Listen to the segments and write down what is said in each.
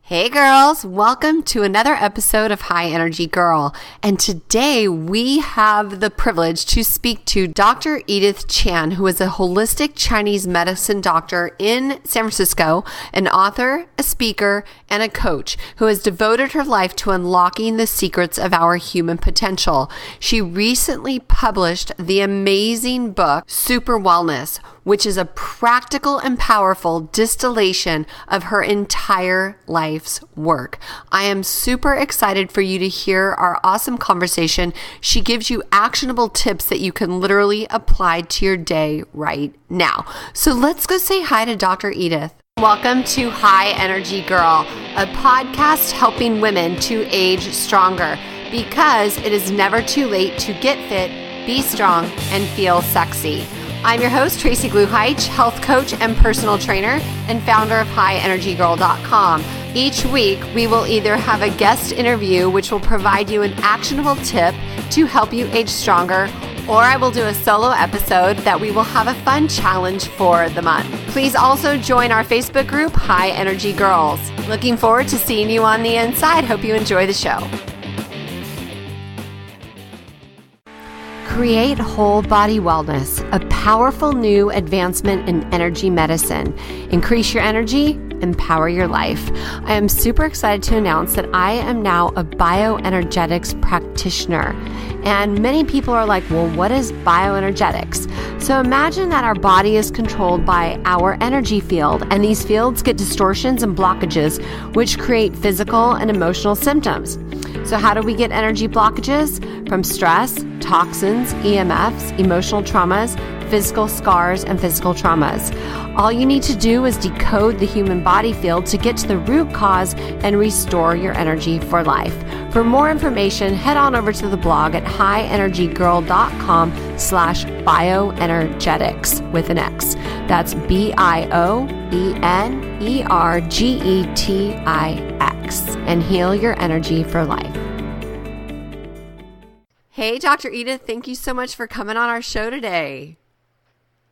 Hey girls, welcome to another episode of High Energy Girl. And today we have the privilege to speak to Dr. Edith Chan, who is a holistic Chinese medicine doctor in San Francisco, an author, a speaker, and a coach who has devoted her life to unlocking the secrets of our human potential. She recently published the amazing book, SuperWellness, which is a practical and powerful distillation of her entire life's work. I am super excited for you to hear our awesome conversation. She gives you actionable tips that you can literally apply to your day right now. So let's go say hi to Dr. Edith. Welcome to High Energy Girl, a podcast helping women to age stronger, because it is never too late to get fit, be strong, and feel sexy. I'm your host, Tracy Gluheich, health coach and personal trainer, and founder of highenergygirl.com. Each week, we will either have a guest interview, which will provide you an actionable tip to help you age stronger, or I will do a solo episode that we will have a fun challenge for the month. Please also join our Facebook group, High Energy Girls. Looking forward to seeing you on the inside. Hope you enjoy the show. Create Whole Body Wellness, a powerful new advancement in energy medicine. Increase your energy, empower your life. I am super excited to announce that I am now a bioenergetics practitioner. And many people are like, well, what is bioenergetics? So imagine that our body is controlled by our energy field, and these fields get distortions and blockages, which create physical and emotional symptoms. So how do we get energy blockages? From stress, toxins, EMFs, emotional traumas, physical scars, and physical traumas. All you need to do is decode the human body field to get to the root cause and restore your energy for life. For more information, head on over to the blog at highenergygirl.com/bioenergetics with an X. That's BIOENERGETIX, and heal your energy for life. Hey, Dr. Edith, thank you so much for coming on our show today.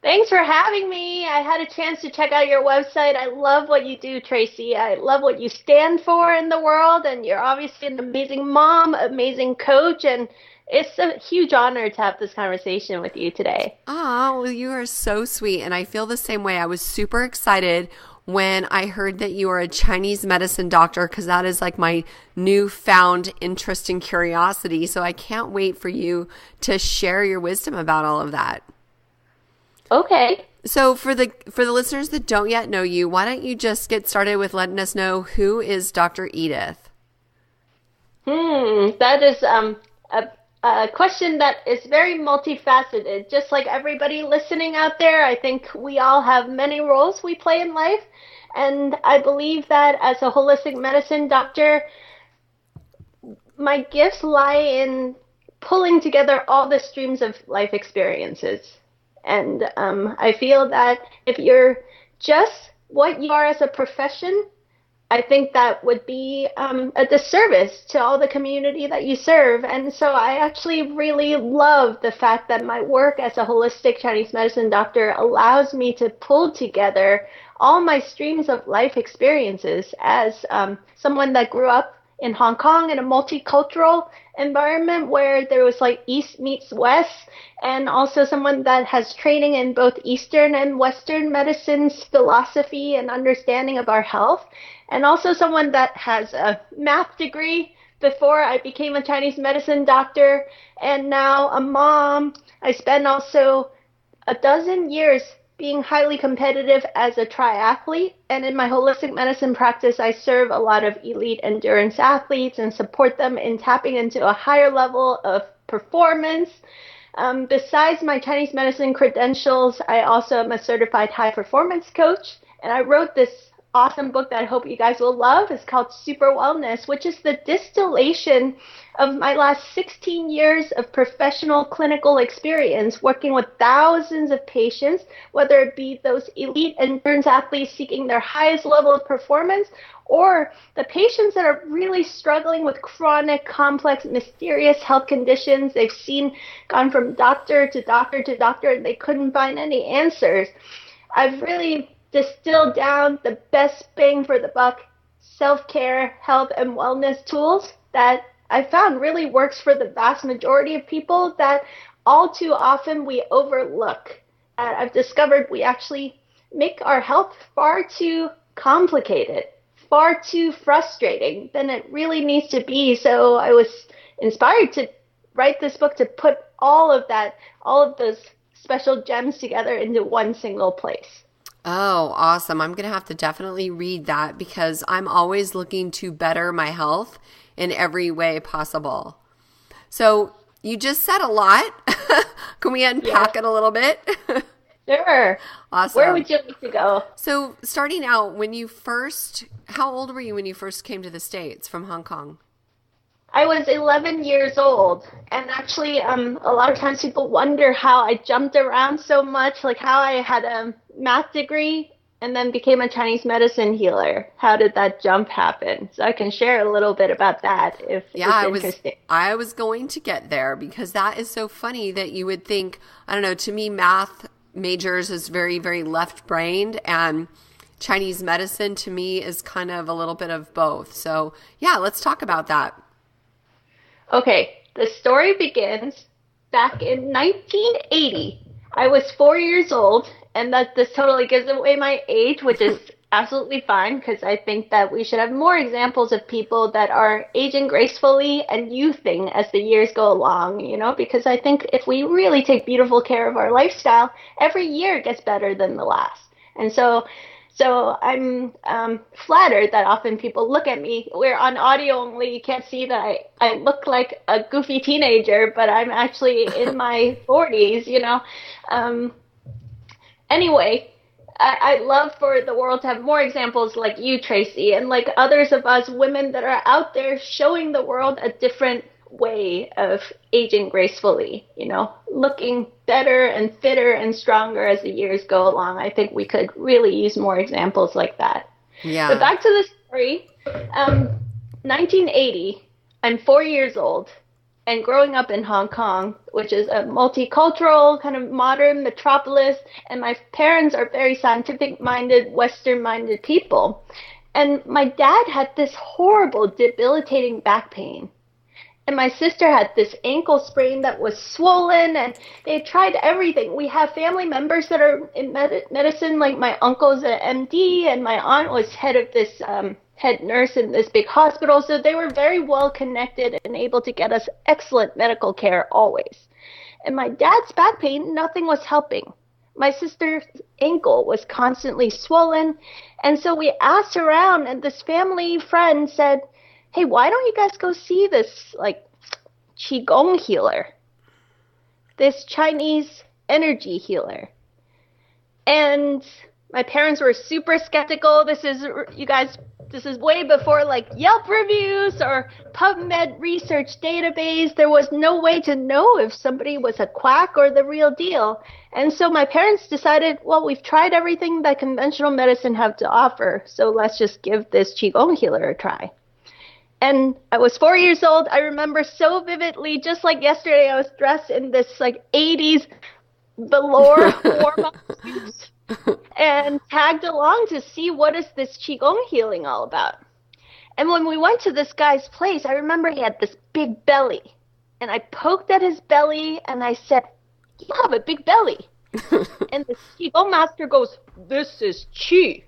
Thanks for having me. I had a chance to check out your website. I love what you do, Tracy. I love what you stand for in the world, and you're obviously an amazing mom, amazing coach, and it's a huge honor to have this conversation with you today. Oh, well, you are so sweet, and I feel the same way. I was super excited when I heard that you are a Chinese medicine doctor, because that is like my newfound interest and curiosity. So I can't wait for you to share your wisdom about all of that. Okay. So for the listeners that don't yet know you, why don't you just get started with letting us know, who is Dr. Edith? That is a question that is very multifaceted. Just like everybody listening out there, I think we all have many roles we play in life. And I believe that as a holistic medicine doctor, my gifts lie in pulling together all the streams of life experiences. And I feel that if you're just what you are as a profession, I think that would be a disservice to all the community that you serve. And so I actually really love the fact that my work as a holistic Chinese medicine doctor allows me to pull together all my streams of life experiences as someone that grew up in Hong Kong in a multicultural environment where there was like East meets West, and also someone that has training in both Eastern and Western medicine's philosophy and understanding of our health, and also someone that has a math degree before I became a Chinese medicine doctor, and now a mom. I spent also a dozen years being highly competitive as a triathlete, and in my holistic medicine practice, I serve a lot of elite endurance athletes and support them in tapping into a higher level of performance. Besides my Chinese medicine credentials, I also am a certified high performance coach, and I wrote this awesome book that I hope you guys will love. It's called SuperWellness, which is the distillation of my last 16 years of professional clinical experience working with thousands of patients, whether it be those elite endurance athletes seeking their highest level of performance, or the patients that are really struggling with chronic, complex, mysterious health conditions. They've gone from doctor to doctor to doctor, and they couldn't find any answers. I've really distilled down the best bang for the buck self-care, health, and wellness tools that I found really works for the vast majority of people that all too often we overlook. I've discovered we actually make our health far too complicated, far too frustrating than it really needs to be. So I was inspired to write this book to put all of those special gems together into one single place. Oh, awesome. I'm going to have to definitely read that because I'm always looking to better my health in every way possible. So you just said a lot. Can we unpack it a little bit? Sure. Awesome. Where would you like to go? So starting out, how old were you when you first came to the States from Hong Kong? I was 11 years old, and actually a lot of times people wonder how I jumped around so much, like how I had a math degree and then became a Chinese medicine healer. How did that jump happen? So I can share a little bit about that if it's interesting. I was going to get there because that is so funny that you would think, I don't know, to me math majors is very, very left-brained, and Chinese medicine to me is kind of a little bit of both. So yeah, let's talk about that. Okay, the story begins back in 1980. I was 4 years old, and this totally gives away my age, which is absolutely fine because I think that we should have more examples of people that are aging gracefully and youthing as the years go along, because I think if we really take beautiful care of our lifestyle, every year gets better than the last. And so I'm flattered that often people look at me. We're on audio only. You can't see that I look like a goofy teenager, but I'm actually in my 40s, Anyway, I love for the world to have more examples like you, Tracy, and like others of us women that are out there showing the world a different way of aging gracefully, looking better and fitter and stronger as the years go along. I think we could really use more examples like that. Yeah. But back to the story. 1980, I'm 4 years old and growing up in Hong Kong, which is a multicultural kind of modern metropolis, and my parents are very scientific-minded, Western-minded people. And my dad had this horrible, debilitating back pain. And my sister had this ankle sprain that was swollen, and they tried everything. We have family members that are in medicine, like my uncle's an MD, and my aunt was head of this head nurse in this big hospital. So they were very well connected and able to get us excellent medical care always. And my dad's back pain, nothing was helping. My sister's ankle was constantly swollen. And so we asked around, and this family friend said, hey, why don't you guys go see this, Qigong healer, this Chinese energy healer? And my parents were super skeptical. This is way before Yelp reviews or PubMed research database. There was no way to know if somebody was a quack or the real deal. And so my parents decided, well, we've tried everything that conventional medicine have to offer, so let's just give this Qigong healer a try. And I was 4 years old. I remember so vividly, just like yesterday, I was dressed in this 80s velour warm-up suit and tagged along to see what is this Qigong healing all about. And when we went to this guy's place, I remember he had this big belly. And I poked at his belly and I said, you have a big belly. And the Qigong master goes, this is Qi.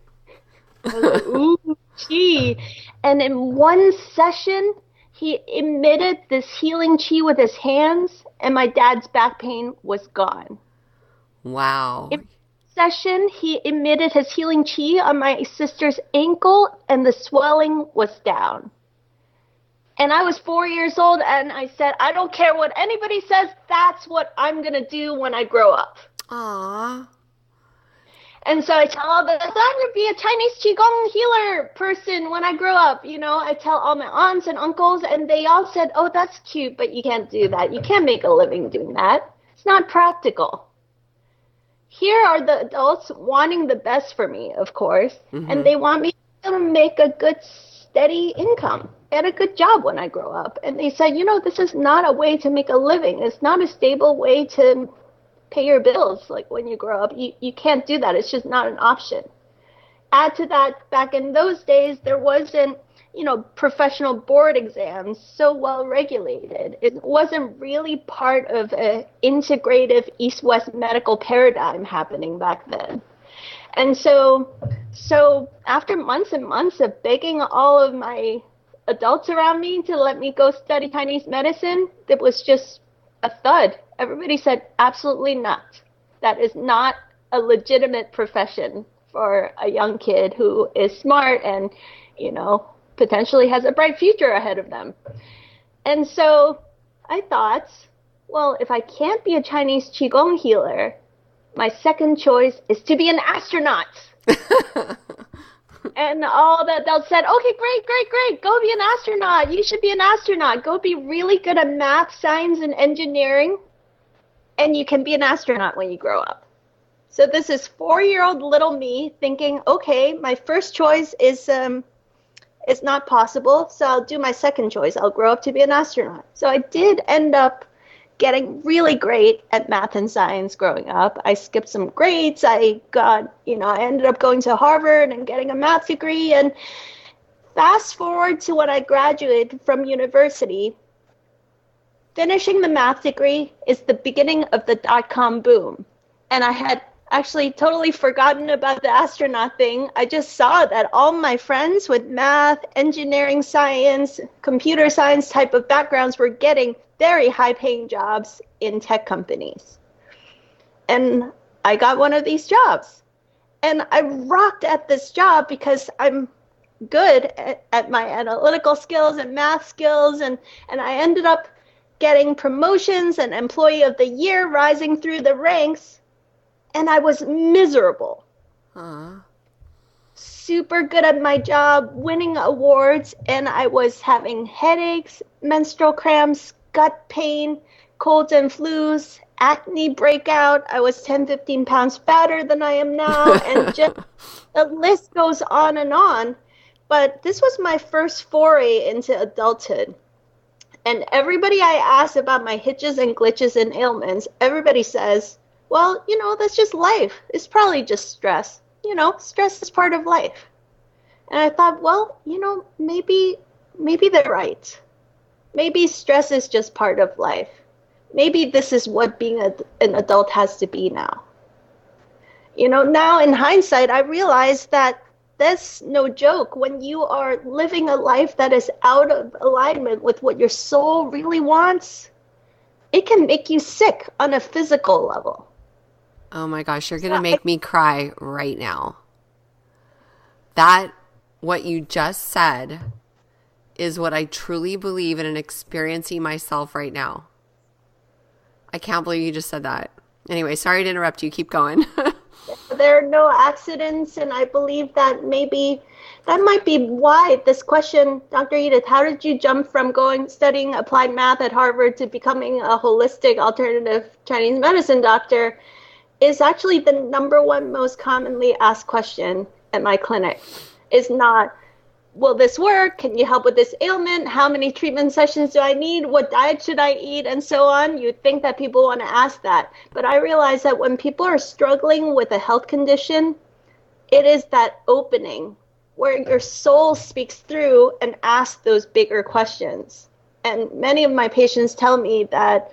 I was like, ooh, Qi. And in one session, he emitted this healing Qi with his hands, and my dad's back pain was gone. Wow. In session, he emitted his healing Qi on my sister's ankle, and the swelling was down. And I was 4 years old, and I said, I don't care what anybody says, that's what I'm going to do when I grow up. Aww. And so I tell all the, I'm going to be a Chinese Qigong healer person when I grow up. I tell all my aunts and uncles, and they all said, oh, that's cute, but you can't do that. You can't make a living doing that. It's not practical. Here are the adults wanting the best for me, of course, and they want me to make a good, steady income, get a good job when I grow up. And they said, this is not a way to make a living. It's not a stable way to pay your bills when you grow up. You can't do that. It's just not an option. add to that, back in those days, there wasn't, professional board exams so well regulated. It wasn't really part of an integrative East-West medical paradigm happening back then. And so after months and months of begging all of my adults around me to let me go study Chinese medicine, it was just a thud. Everybody said, absolutely not. That is not a legitimate profession for a young kid who is smart and, potentially has a bright future ahead of them. And so I thought, well, if I can't be a Chinese Qigong healer, my second choice is to be an astronaut. And all the adults said, okay, great. Go be an astronaut. You should be an astronaut. Go be really good at math, science, and engineering. And you can be an astronaut when you grow up. So this is 4-year-old little me thinking, okay, my first choice is not possible, so I'll do my second choice. I'll grow up to be an astronaut. So I did end up getting really great at math and science growing up. I skipped some grades. I ended up going to Harvard and getting a math degree. And fast forward to when I graduated from university, finishing the math degree is the beginning of the dot-com boom. And I had actually totally forgotten about the astronaut thing. I just saw that all my friends with math, engineering, science, computer science type of backgrounds were getting very high-paying jobs in tech companies. And I got one of these jobs. And I rocked at this job because I'm good at my analytical skills and math skills. And I ended up getting promotions and Employee of the Year, rising through the ranks. And I was miserable. Super good at my job, winning awards, and I was having headaches, menstrual cramps, gut pain, colds and flus, acne breakout. I was 10, 15 pounds fatter than I am now, and just the list goes on and on. But this was my first foray into adulthood. And everybody I ask about my hitches and glitches and ailments, everybody says, well, that's just life. It's probably just stress. Stress is part of life. And I thought, well, maybe they're right. Maybe stress is just part of life. Maybe this is what being an adult has to be now. Now in hindsight, I realize that that's no joke. When you are living a life that is out of alignment with what your soul really wants, it can make you sick on a physical level. Oh my gosh, you're going to make me cry right now. That, what you just said, is what I truly believe in and experiencing myself right now. I can't believe you just said that. Anyway, sorry to interrupt you. Keep going. There are no accidents, and I believe that maybe that might be why this question, Dr. Edith, how did you jump from studying applied math at Harvard to becoming a holistic alternative Chinese medicine doctor, is actually the number one most commonly asked question at my clinic. Is not, will this work? Can you help with this ailment? How many treatment sessions do I need? What diet should I eat? And so on. You'd think that people want to ask that. But I realize that when people are struggling with a health condition, it is that opening where your soul speaks through and asks those bigger questions. And many of my patients tell me that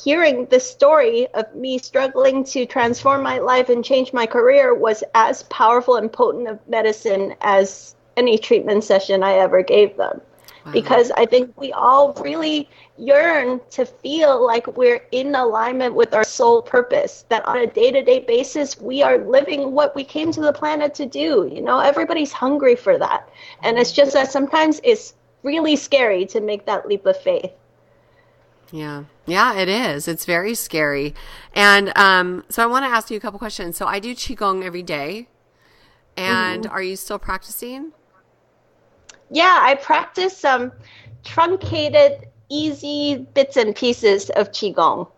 hearing this story of me struggling to transform my life and change my career was as powerful and potent of medicine as any treatment session I ever gave them. Wow. Because I think we all really yearn to feel like we're in alignment with our soul purpose, that on a day-to-day basis, we are living what we came to the planet to do. Everybody's hungry for that. And it's just that sometimes it's really scary to make that leap of faith. Yeah, it is. It's very scary. And so I want to ask you a couple questions. So I do Qigong every day. And Are you still practicing? Yeah, I practice some truncated, easy bits and pieces of Qigong.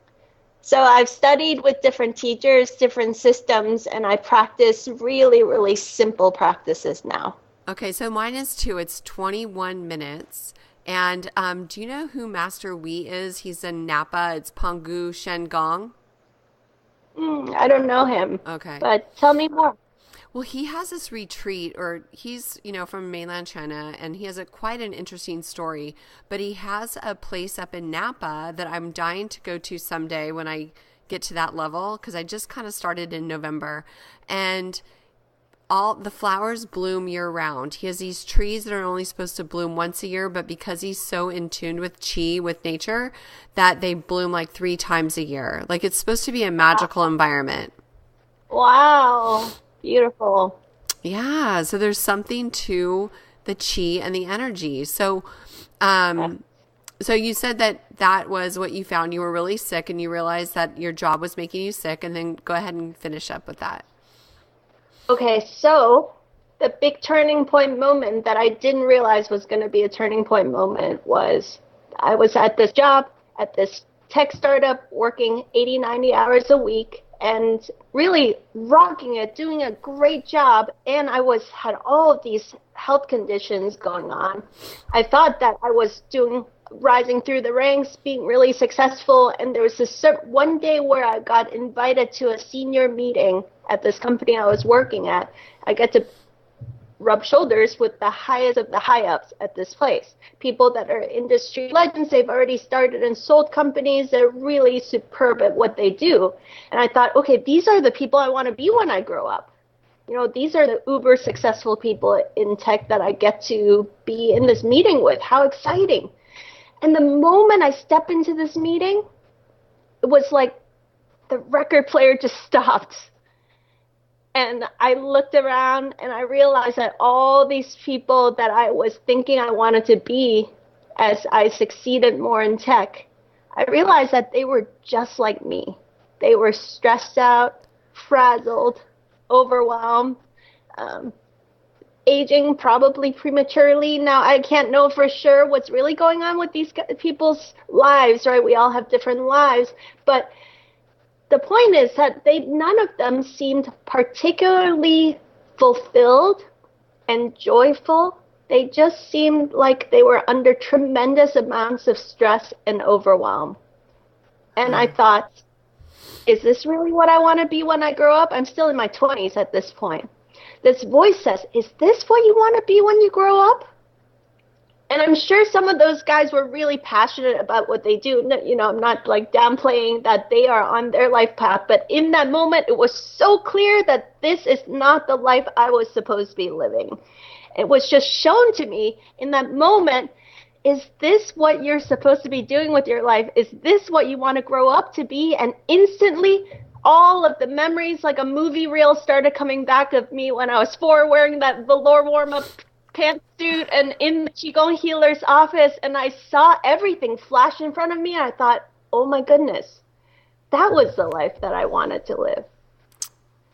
So I've studied with different teachers, different systems, and I practice really, really simple practices now. Okay, so mine is too. It's 21 minutes. And do you know who Master Wee is? He's in Napa. It's Pangu Shen Gong. I don't know him. Okay. But tell me more. Well, he has this retreat, or he's, from mainland China, and he has quite an interesting story, but he has a place up in Napa that I'm dying to go to someday when I get to that level, because I just kind of started in November, and all the flowers bloom year round. He has these trees that are only supposed to bloom once a year, but because he's so in tune with chi, with nature, that they bloom like 3 times a year. Like, it's supposed to be a magical environment. Wow. Beautiful. Yeah. So there's something to the chi and the energy. So, so you said that was what you found. You were really sick and you realized that your job was making you sick, and then go ahead and finish up with that. Okay, so the big turning point moment that I didn't realize was going to be a turning point moment was I was at this job, at this tech startup, working 80, 90 hours a week and really rocking it, doing a great job. And I had all of these health conditions going on. I thought that I was rising through the ranks, being really successful. And there was this one day where I got invited to a senior meeting at this company I was working at. I get to rub shoulders with the highest of the high-ups at this place. People that are industry legends. They've already started and sold companies. They're really superb at what they do. And I thought, okay, these are the people I want to be when I grow up. These are the uber successful people in tech that I get to be in this meeting with. How exciting. And the moment I step into this meeting, it was like the record player just stopped. And I looked around and I realized that all these people that I was thinking I wanted to be as I succeeded more in tech, I realized that they were just like me. They were stressed out, frazzled, overwhelmed, aging probably prematurely. Now, I can't know for sure what's really going on with these people's lives, right? We all have different lives, but the point is that none of them seemed particularly fulfilled and joyful. They just seemed like they were under tremendous amounts of stress and overwhelm. And I thought, is this really what I want to be when I grow up? I'm still in my 20s at this point. This voice says, is this what you want to be when you grow up? And I'm sure some of those guys were really passionate about what they do. I'm not like downplaying that they are on their life path, but in that moment, it was so clear that this is not the life I was supposed to be living. It was just shown to me in that moment, is this what you're supposed to be doing with your life? Is this what you want to grow up to be? And instantly, all of the memories, like a movie reel, started coming back of me when I was 4, wearing that velour warm-up pantsuit and in the Qigong healer's office, and I saw everything flash in front of me. I thought, oh my goodness, that was the life that I wanted to live.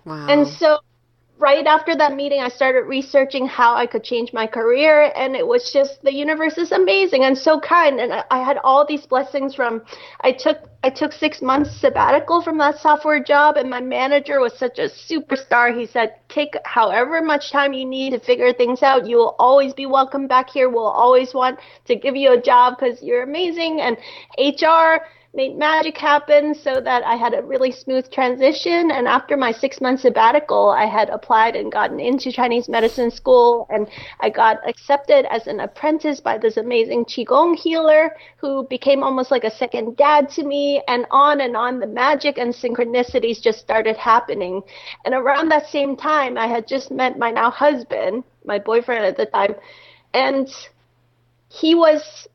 Wow. And so right after that meeting, I started researching how I could change my career, and it was just, the universe is amazing and so kind. And I had all these blessings from, I took 6 months sabbatical from that software job, and my manager was such a superstar. He said, take however much time you need to figure things out. You will always be welcome back here. We'll always want to give you a job because you're amazing. And HR made magic happen so that I had a really smooth transition. And after my 6 month sabbatical, I had applied and gotten into Chinese medicine school, and I got accepted as an apprentice by this amazing Qigong healer who became almost like a second dad to me, and on the magic and synchronicities just started happening. And around that same time, I had just met my now husband, my boyfriend at the time, and he was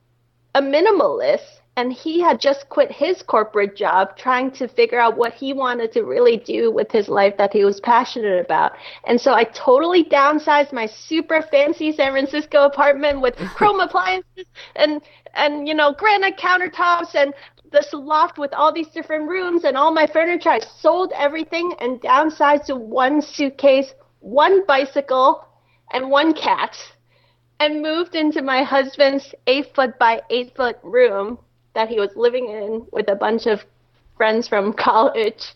a minimalist. And he had just quit his corporate job, trying to figure out what he wanted to really do with his life that he was passionate about. And so I totally downsized my super fancy San Francisco apartment with chrome appliances and granite countertops and this loft with all these different rooms and all my furniture. I sold everything and downsized to 1 suitcase, 1 bicycle, and 1 cat, and moved into my husband's 8-foot by 8-foot room that he was living in with a bunch of friends from college.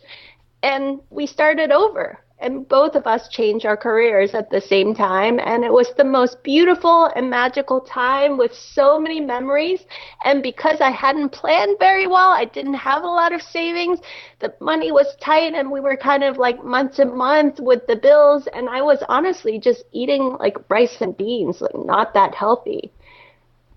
And we started over. and both of us changed our careers at the same time. And it was the most beautiful and magical time with so many memories. And because I hadn't planned very well, I didn't have a lot of savings. The money was tight and we were kind of like month to month with the bills. And I was honestly just eating like rice and beans, like not that healthy.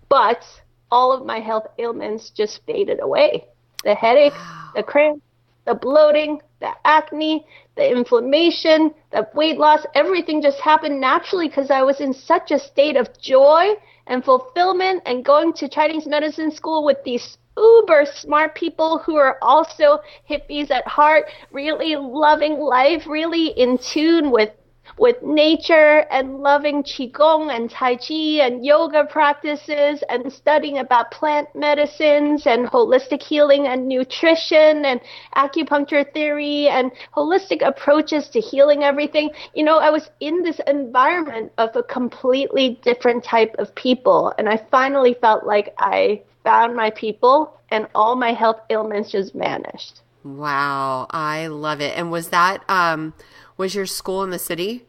But all of my health ailments just faded away. The headache, the cramp, the bloating, the acne, the inflammation, the weight loss, everything just happened naturally because I was in such a state of joy and fulfillment and going to Chinese medicine school with these uber smart people who are also hippies at heart, really loving life, really in tune with nature and loving Qigong and Tai Chi and yoga practices and studying about plant medicines and holistic healing and nutrition and acupuncture theory and holistic approaches to healing everything. You know, I was in this environment of a completely different type of people, and I finally felt like I found my people and all my health ailments just vanished. Wow, I love it. And was that was your school in the city?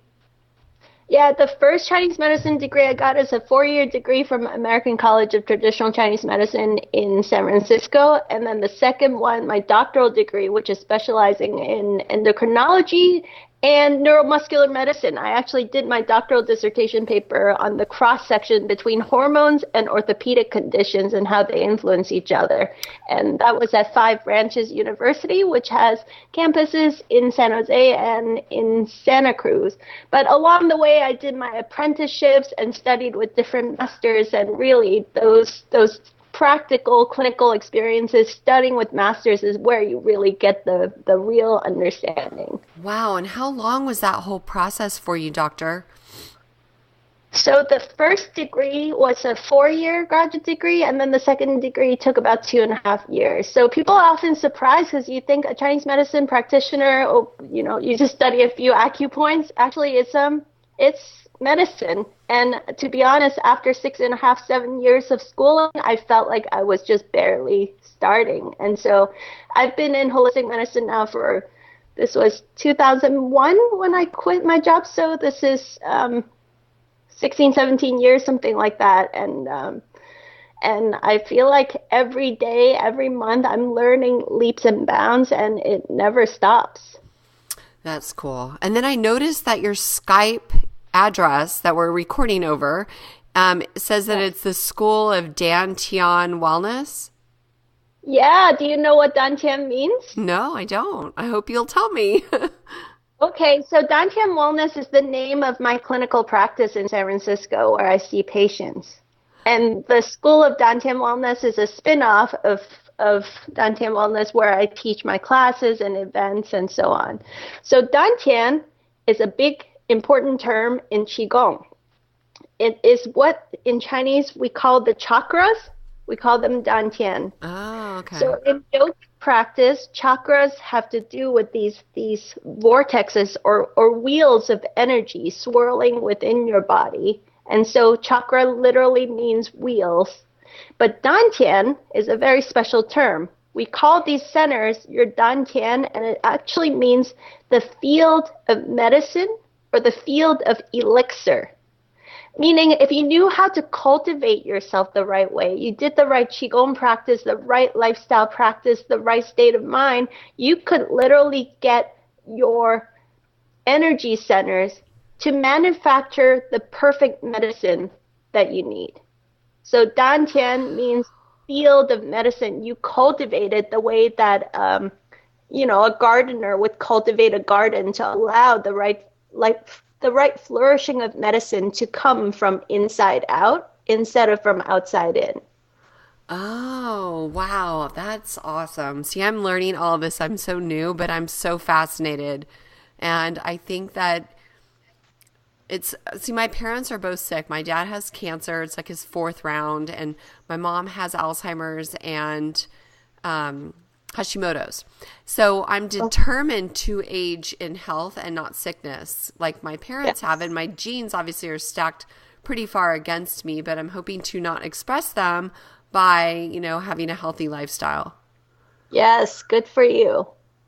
Yeah, the first Chinese medicine degree I got is a 4-year degree from American College of Traditional Chinese Medicine in San Francisco. And then the second one, my doctoral degree, which is specializing in endocrinology and neuromuscular medicine. I actually did my doctoral dissertation paper on the cross-section between hormones and orthopedic conditions and how they influence each other. And that was at Five Branches University, which has campuses in San Jose and in Santa Cruz. But along the way, I did my apprenticeships and studied with different masters, and really those practical clinical experiences, studying with masters is where you really get the real understanding. Wow. And how long was that whole process for you, doctor? So the first degree was a 4-year graduate degree, and then the second degree took about 2.5 years. So people are often surprised because you think a Chinese medicine practitioner, oh, you know, you just study a few acupoints. Actually, it's medicine. And to be honest, after 6.5, 7 years of schooling, I felt like I was just barely starting. And so I've been in holistic medicine now this was 2001 when I quit my job. So this is 16, 17 years, something like that. And I feel like every day, every month, I'm learning leaps and bounds, and it never stops. That's cool. And then I noticed that your Skype address that we're recording over says that it's the School of Dantian Wellness. Yeah. Do you know what Dantian means? No, I don't. I hope you'll tell me. Okay. So Dantian Wellness is the name of my clinical practice in San Francisco where I see patients. And the School of Dantian Wellness is a spin-off of Dantian Wellness where I teach my classes and events and so on. So Dantian is a big important term in Qigong. It is what in Chinese we call the chakras. We call them dantian. Oh, okay. So in yoga practice, chakras have to do with these vortexes or wheels of energy swirling within your body. And so chakra literally means wheels. But dantian is a very special term. We call these centers your dantian, and it actually means the field of medicine or the field of elixir. Meaning if you knew how to cultivate yourself the right way, you did the right Qigong practice, the right lifestyle practice, the right state of mind, you could literally get your energy centers to manufacture the perfect medicine that you need. So dantian means field of medicine. You cultivate it the way that a gardener would cultivate a garden to allow the right flourishing of medicine to come from inside out instead of from outside in. Oh, wow. That's awesome. See, I'm learning all of this. I'm so new, but I'm so fascinated. And I think that my parents are both sick. My dad has cancer. It's like his 4th round. And my mom has Alzheimer's and Hashimoto's. So I'm determined to age in health and not sickness like my parents have. And my genes obviously are stacked pretty far against me, but I'm hoping to not express them by, having a healthy lifestyle. Yes, good for you.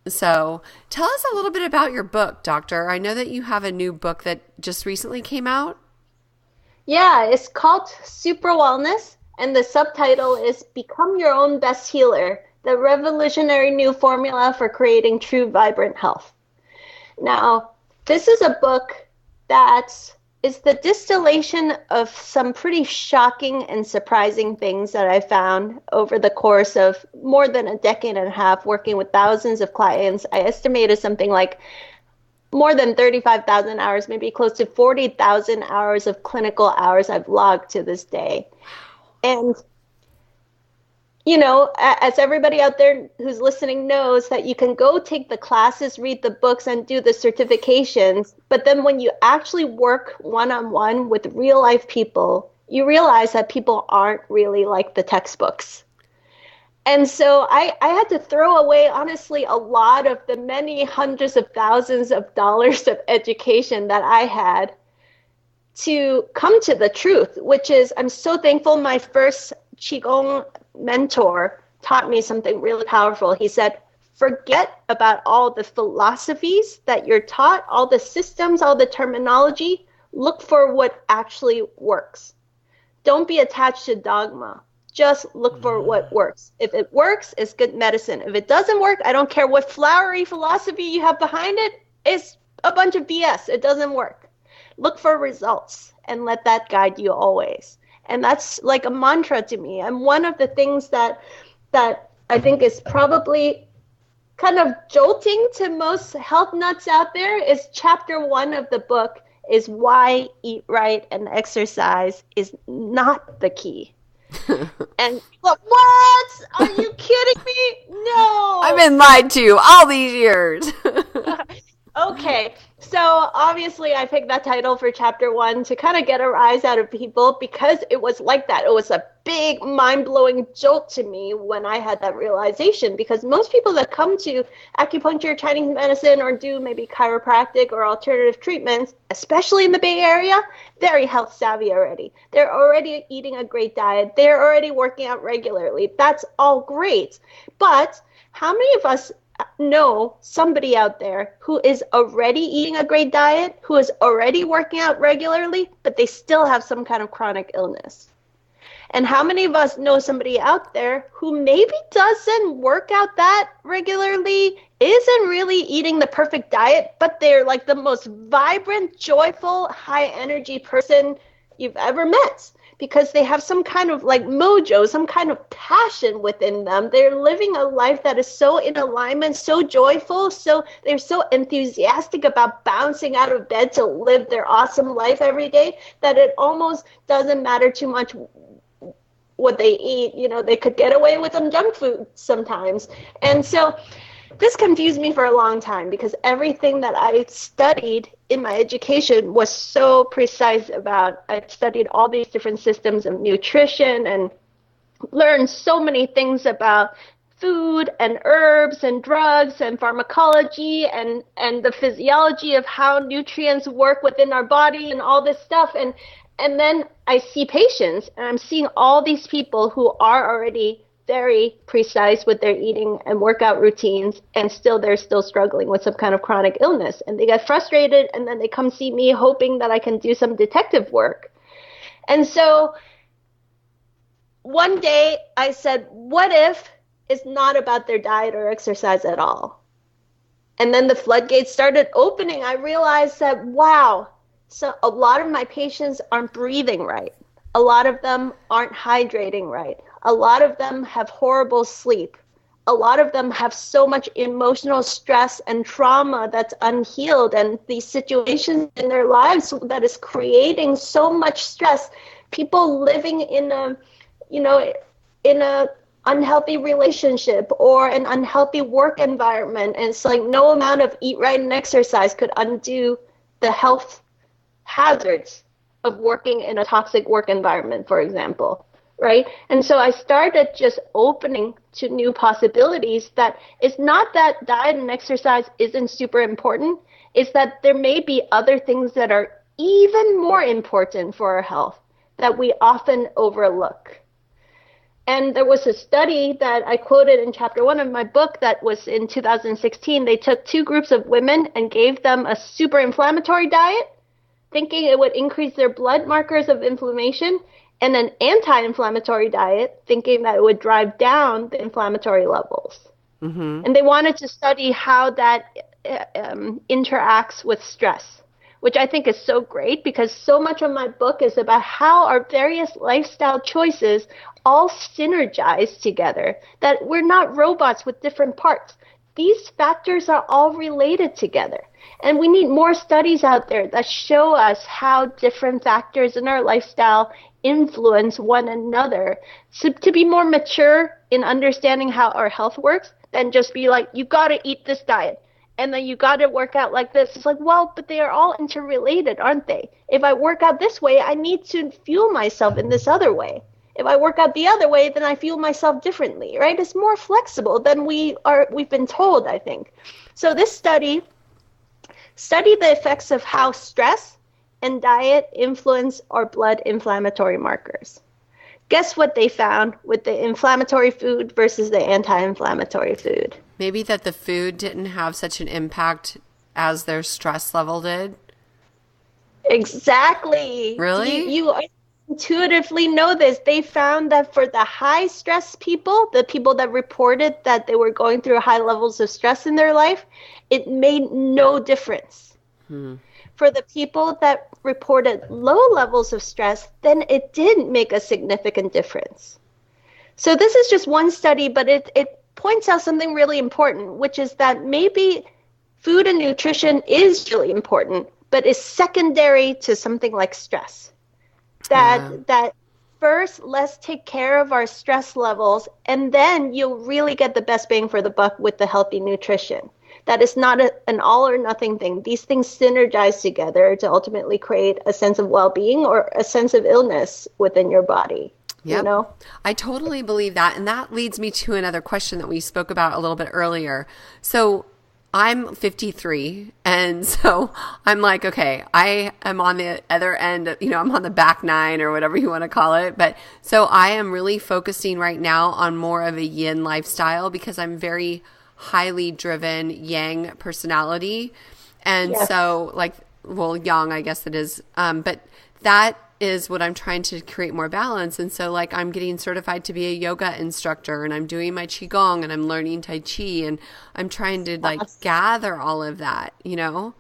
So tell us a little bit about your book, Doctor. I know that you have a new book that just recently came out. Yeah, it's called SuperWellness, and the subtitle is Become Your Own Best Healer, the revolutionary new formula for creating true vibrant health. Now, this is a book that is the distillation of some pretty shocking and surprising things that I found over the course of more than a decade and a half working with thousands of clients. I estimated something like more than 35,000 hours, maybe close to 40,000 hours of clinical hours I've logged to this day. And you know, as everybody out there who's listening knows, that you can go take the classes, read the books, and do the certifications. But then when you actually work one-on-one with real-life people, you realize that people aren't really like the textbooks. And so I had to throw away, honestly, a lot of the many hundreds of thousands of dollars of education that I had to come to the truth, which is, I'm so thankful my first Qigong mentor taught me something really powerful. He said, forget about all the philosophies that you're taught, all the systems, all the terminology. Look for what actually works. Don't be attached to dogma. Just look for what works. If it works, it's good medicine. If it doesn't work, I don't care what flowery philosophy you have behind it. It's a bunch of BS. It doesn't work. Look for results and let that guide you always. And that's like a mantra to me. And one of the things that I think is probably kind of jolting to most health nuts out there is chapter 1 of the book is why eat right and exercise is not the key. And what? Are you kidding me? No. I've been lied to all these years. Okay, so obviously I picked that title for chapter 1 to kind of get a rise out of people because it was like that. It was a big mind-blowing jolt to me when I had that realization, because most people that come to acupuncture, Chinese medicine, or do maybe chiropractic or alternative treatments, especially in the Bay Area, very health savvy already. They're already eating a great diet. They're already working out regularly. That's all great. But how many of us know somebody out there who is already eating a great diet, who is already working out regularly, but they still have some kind of chronic illness? And how many of us know somebody out there who maybe doesn't work out that regularly, isn't really eating the perfect diet, but they're like the most vibrant, joyful, high energy person you've ever met? Because they have some kind of like mojo, some kind of passion within them. They're living a life that is so in alignment, so joyful, so they're so enthusiastic about bouncing out of bed to live their awesome life every day that it almost doesn't matter too much what they eat. You know, they could get away with some junk food sometimes. And so this confused me for a long time because everything that I studied in my education was so precise about. I studied all these different systems of nutrition and learned so many things about food and herbs and drugs and pharmacology and the physiology of how nutrients work within our body and all this stuff. And then I see patients, and I'm seeing all these people who are already very precise with their eating and workout routines, and they're still struggling with some kind of chronic illness. And they get frustrated, and then they come see me hoping that I can do some detective work. And so one day I said, what if it's not about their diet or exercise at all? And then the floodgates started opening. I realized that, wow, so a lot of my patients aren't breathing right. A lot of them aren't hydrating right. A lot of them have horrible sleep. A lot of them have so much emotional stress and trauma that's unhealed, and these situations in their lives that is creating so much stress. People living in a unhealthy relationship or an unhealthy work environment, and it's like no amount of eat right and exercise could undo the health hazards of working in a toxic work environment, for example. Right? And so I started just opening to new possibilities, that it's not that diet and exercise isn't super important. It's that there may be other things that are even more important for our health that we often overlook. And there was a study that I quoted in chapter 1 of my book that was in 2016. They took 2 groups of women and gave them a super inflammatory diet, thinking it would increase their blood markers of inflammation, and an anti-inflammatory diet, thinking that it would drive down the inflammatory levels. Mm-hmm. And they wanted to study how that interacts with stress, which I think is so great, because so much of my book is about how our various lifestyle choices all synergize together, that we're not robots with different parts. These factors are all related together. And we need more studies out there that show us how different factors in our lifestyle influence one another. So to be more mature in understanding how our health works than just be like, you got to eat this diet, and then you got to work out like this. It's like, well, but they are all interrelated, aren't they? If I work out this way, I need to fuel myself in this other way. If I work out the other way, then I fuel myself differently, right? It's more flexible than we've been told, I think. So this studied the effects of how stress and diet influence our blood inflammatory markers. Guess what they found with the inflammatory food versus the anti-inflammatory food? Maybe that the food didn't have such an impact as their stress level did? Exactly. Really? You intuitively know this. They found that for the high stress people, the people that reported that they were going through high levels of stress in their life, it made no difference. For the people that reported low levels of stress, then it did make a significant difference. So this is just one study, but it points out something really important, which is that maybe food and nutrition is really important, but is secondary to something like stress. That first, let's take care of our stress levels, and then you'll really get the best bang for the buck with the healthy nutrition. That is not an all or nothing thing. These things synergize together to ultimately create a sense of well-being or a sense of illness within your body. Yep. You know? I totally believe that. And that leads me to another question that we spoke about a little bit earlier. So I'm 53. And so I'm like, okay, I am on the other end, I'm on the back 9 or whatever you want to call it. But so I am really focusing right now on more of a yin lifestyle, because I'm very highly driven yang personality. And yes. So yang, I guess it is. But that is what I'm trying to create more balance. And so I'm getting certified to be a yoga instructor, and I'm doing my Qigong, and I'm learning Tai Chi, and I'm trying to gather all of that, Yeah.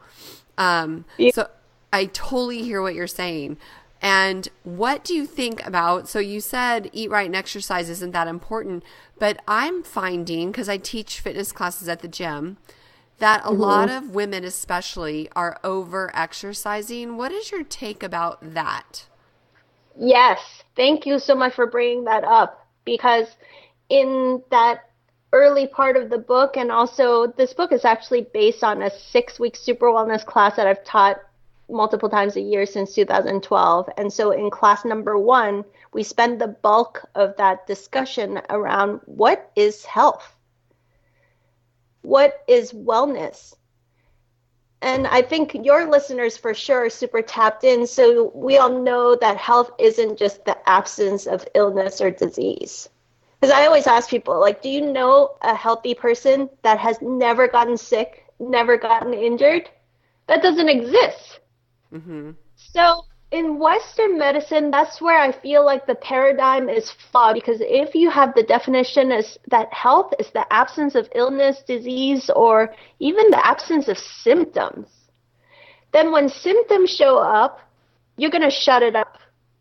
So I totally hear what you're saying. And what do you think about, so you said eat right and exercise isn't that important, but I'm finding, because I teach fitness classes at the gym, that a lot of women especially are over exercising. What is your take about that? Yes. Thank you so much for bringing that up, because in that early part of the book, and also this book is actually based on a 6-week SuperWellness class that I've taught multiple times a year since 2012. And so in class number 1, we spend the bulk of that discussion around what is health? What is wellness? And I think your listeners for sure are super tapped in. So we all know that health isn't just the absence of illness or disease. Because I always ask people, do you know a healthy person that has never gotten sick, never gotten injured? That doesn't exist. Mm-hmm. So in Western medicine, that's where I feel like the paradigm is flawed, because if you have the definition as that health is the absence of illness, disease, or even the absence of symptoms, then when symptoms show up, you're going to shut it up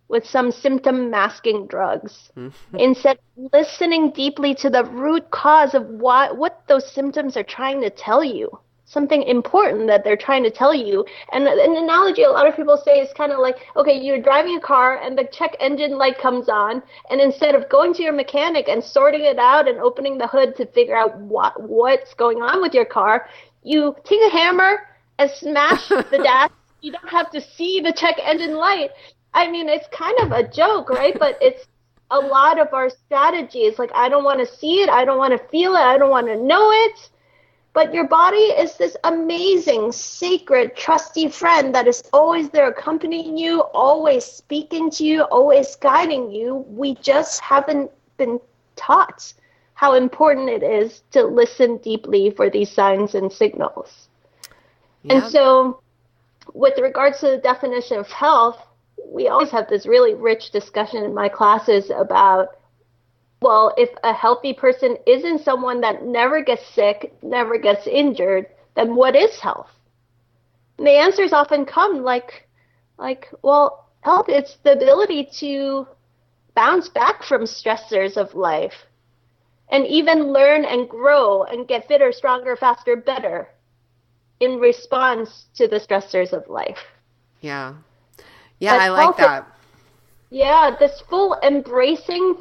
with some symptom masking drugs instead of listening deeply to the root cause of what those symptoms are trying to tell you. Something important that they're trying to tell you. And an analogy a lot of people say is kind of like, okay, you're driving a car and the check engine light comes on, and instead of going to your mechanic and sorting it out and opening the hood to figure out what's going on with your car, you take a hammer and smash the dash. You don't have to see the check engine light. I mean, it's kind of a joke, right? But it's a lot of our strategy. It's like, I don't want to see it. I don't want to feel it. I don't want to know it. But your body is this amazing, sacred, trusty friend that is always there accompanying you, always speaking to you, always guiding you. We just haven't been taught how important it is to listen deeply for these signs and signals. Yep. And so with regards to the definition of health, we always have this really rich discussion in my classes about, well, if a healthy person isn't someone that never gets sick, never gets injured, then what is health? And the answers often come like, well, health, it's the ability to bounce back from stressors of life and even learn and grow and get fitter, stronger, faster, better in response to the stressors of life. Yeah. Yeah, I like that. Yeah, this full embracing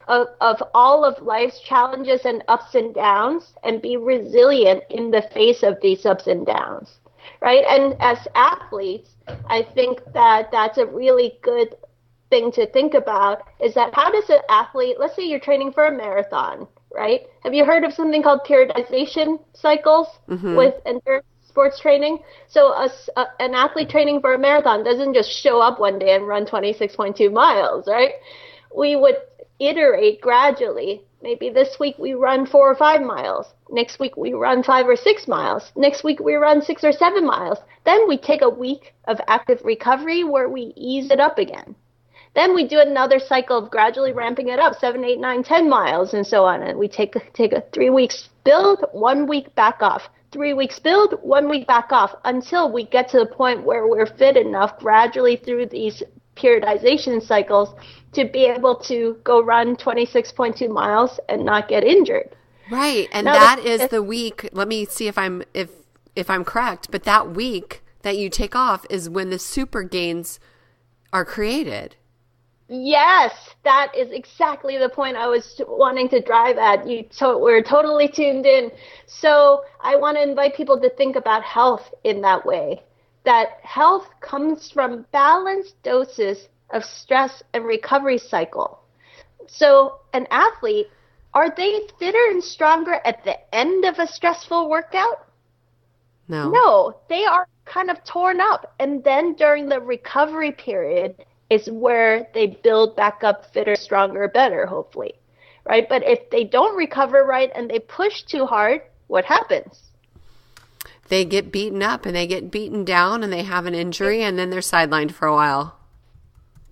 of all of life's challenges and ups and downs, and be resilient in the face of these ups and downs, right? And as athletes, I think that that's a really good thing to think about, is that how does an athlete, let's say you're training for a marathon, right? Have you heard of something called periodization cycles with endurance sports training? So an athlete training for a marathon doesn't just show up one day and run 26.2 miles, right? We would iterate gradually. Maybe this week we run 4 or 5 miles. Next week we run 5 or 6 miles. Next week we run 6 or 7 miles. Then we take a week of active recovery where we ease it up again. Then we do another cycle of gradually ramping it up, 7, 8, 9, 10 miles, and so on. And we take a 3 weeks build, 1 week back off. 3 weeks build, 1 week back off, until we get to the point where we're fit enough gradually through these periodization cycles to be able to go run 26.2 miles and not get injured. Right. And now that is the week. Let me see if I'm correct, but that week that you take off is when the super gains are created. Yes, that is exactly the point I was wanting to drive at. We're totally tuned in. So I want to invite people to think about health in that way, that health comes from balanced doses of stress and recovery cycle. So an athlete, are they fitter and stronger at the end of a stressful workout? No. No, they are kind of torn up. And then during the recovery period is where they build back up fitter, stronger, better, hopefully, right? But if they don't recover right and they push too hard, what happens? They get beaten up and they get beaten down and they have an injury and then they're sidelined for a while.